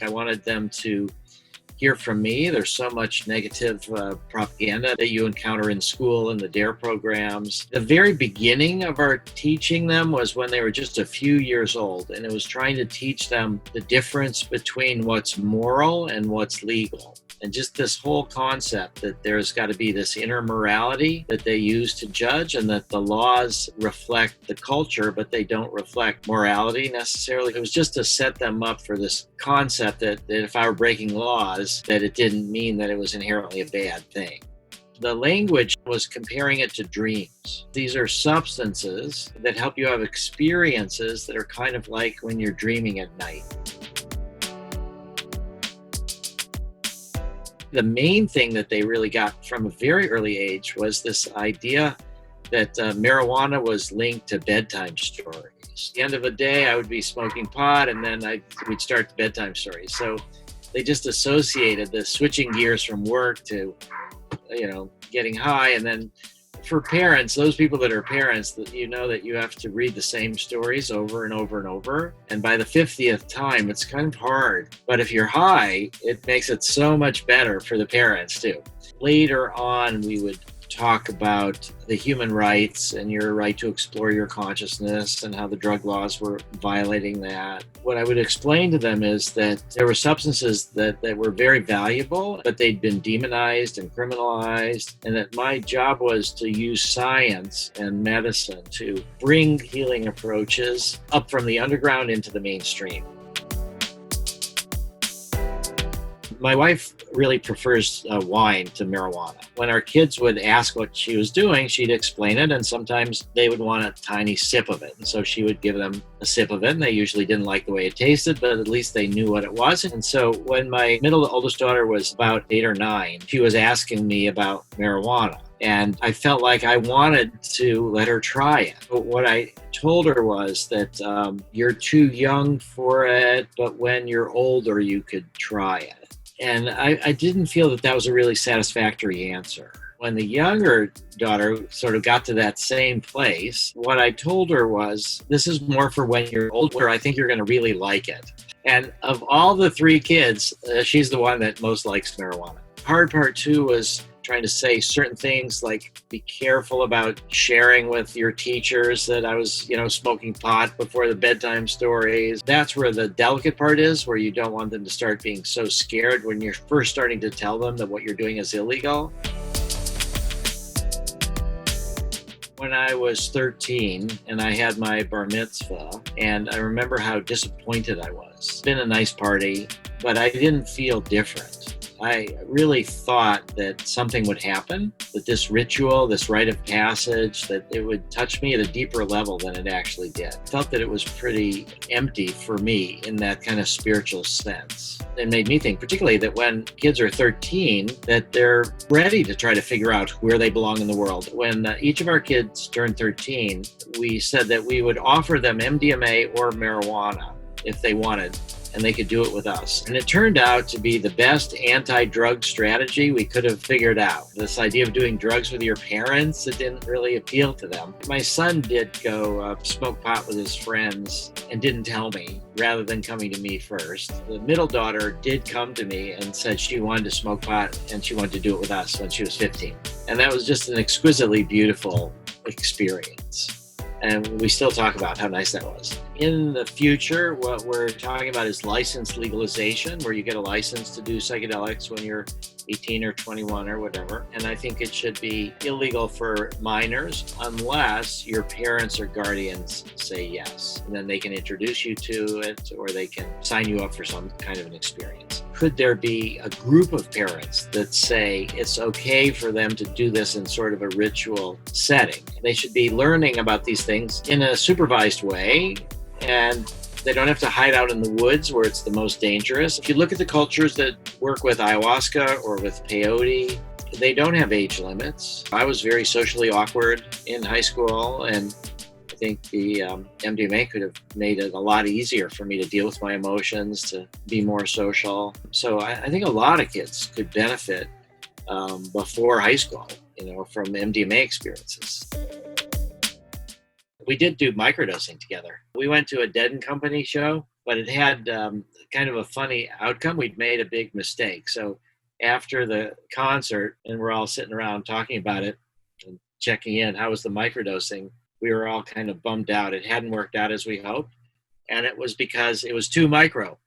I wanted them to hear from me. There's so much negative propaganda that you encounter in school and the DARE programs. The very beginning of our teaching them was when they were just a few years old, and it was trying to teach them the difference between what's moral and what's legal. And just this whole concept that there's got to be this inner morality that they use to judge, and that the laws reflect the culture, but they don't reflect morality necessarily. It was just to set them up for this concept that if I were breaking laws, that it didn't mean that it was inherently a bad thing. The language was comparing it to dreams. These are substances that help you have experiences that are kind of like when you're dreaming at night. The main thing that they really got from a very early age was this idea that marijuana was linked to bedtime stories. At the end of the day, I would be smoking pot, and then we'd start the bedtime stories. So they just associated the switching gears from work to, getting high. And then for parents, those people that are parents, that that you have to read the same stories over and over and over. And by the 50th time, it's kind of hard. But if you're high, it makes it so much better for the parents too. Later on, we would talk about the human rights and your right to explore your consciousness and how the drug laws were violating that. What I would explain to them is that there were substances that were very valuable, but they'd been demonized and criminalized, and that my job was to use science and medicine to bring healing approaches up from the underground into the mainstream. My wife really prefers wine to marijuana. When our kids would ask what she was doing, she'd explain it, and sometimes they would want a tiny sip of it. And so she would give them a sip of it, and they usually didn't like the way it tasted, but at least they knew what it was. And so when my oldest daughter was about 8 or 9, she was asking me about marijuana. And I felt like I wanted to let her try it. But what I told her was that you're too young for it, but when you're older, you could try it. And I didn't feel that was a really satisfactory answer. When the younger daughter sort of got to that same place, what I told her was, this is more for when you're older. I think you're going to really like it. And of all the 3 kids, she's the one that most likes marijuana. Hard part 2 was trying to say certain things like be careful about sharing with your teachers that I was, smoking pot before the bedtime stories. That's where the delicate part is, where you don't want them to start being so scared when you're first starting to tell them that what you're doing is illegal. When I was 13 and I had my bar mitzvah, and I remember how disappointed I was. It's been a nice party, but I didn't feel different. I really thought that something would happen, that this ritual, this rite of passage, that it would touch me at a deeper level than it actually did. I felt that it was pretty empty for me in that kind of spiritual sense. It made me think, particularly that when kids are 13, that they're ready to try to figure out where they belong in the world. When each of our kids turned 13, we said that we would offer them MDMA or marijuana if they wanted, and they could do it with us. And it turned out to be the best anti-drug strategy we could have figured out. This idea of doing drugs with your parents, it didn't really appeal to them. My son did go smoke pot with his friends and didn't tell me, rather than coming to me first. The middle daughter did come to me and said she wanted to smoke pot and she wanted to do it with us when she was 15. And that was just an exquisitely beautiful experience. And we still talk about how nice that was. In the future, what we're talking about is license legalization, where you get a license to do psychedelics when you're 18 or 21 or whatever. And I think it should be illegal for minors unless your parents or guardians say yes. And then they can introduce you to it, or they can sign you up for some kind of an experience. Could there be a group of parents that say it's okay for them to do this in sort of a ritual setting? They should be learning about these things in a supervised way, and they don't have to hide out in the woods where it's the most dangerous. If you look at the cultures that work with ayahuasca or with peyote, they don't have age limits. I was very socially awkward in high school, and I think the MDMA could have made it a lot easier for me to deal with my emotions, to be more social. So I think a lot of kids could benefit before high school, from MDMA experiences. We did do microdosing together. We went to a Dead & Company show but it had kind of a funny outcome. We'd made a big mistake. So after the concert, and we're all sitting around talking about it and checking in, how was the microdosing? We were all kind of bummed out. It hadn't worked out as we hoped. And it was because it was too micro.